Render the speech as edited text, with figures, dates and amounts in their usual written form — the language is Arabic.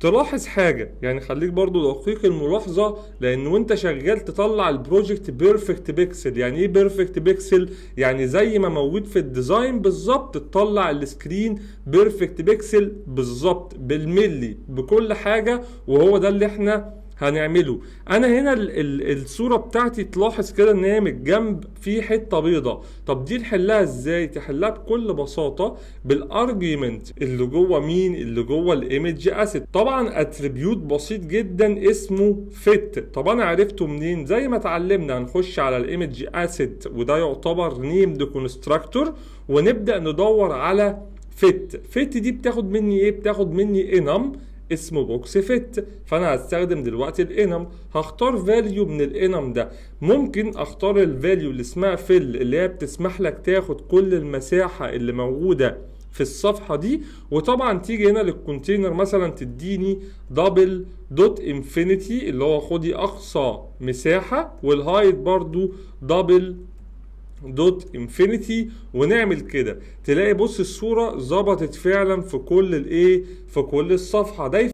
تلاحظ حاجة، يعني خليك برضو دقيق الملاحظة، لان وانت شغال تطلع البروجكت بيرفكت بيكسل. يعني ايه بيرفكت بيكسل؟ يعني زي ما موجود في الديزاين بالظبط تطلع السكرين بيرفكت بيكسل بالظبط بالملي بكل حاجة. وهو ده اللي احنا هنعمله. انا هنا الصورة بتاعتي تلاحظ كده ان هي من الجنب في حتة بيضة. طب دي نحلها ازاي؟ تحلها بكل بساطة بالارجيومنت اللي جوه مين؟ اللي جوه الايمج اسيت. طبعا اتريبيوت بسيط جدا اسمه فيت. طب انا عرفته منين؟ زي ما اتعلمنا هنخش على الايمج اسيت وده يعتبر نيمد كونستراكتور، ونبدأ ندور على فيت دي بتاخد مني ايه؟ بتاخد مني انم اسمه بوكس فيت. فانا هستخدم دلوقتي الانم، هختار فاليو من الانم ده. ممكن اختار الفاليو اللي اسمها فيل اللي هي بتسمح لك تاخد كل المساحة اللي موجودة في الصفحة دي. وطبعا تيجي هنا للكونتينر مثلا تديني دبل دوت انفينيتي اللي هو خدي اقصى مساحة، والهايت برضو دبل دوت انفينيتي. ونعمل كده تلاقي بص الصورة ظبطت فعلا في كل الايه، في كل الصفحة. ده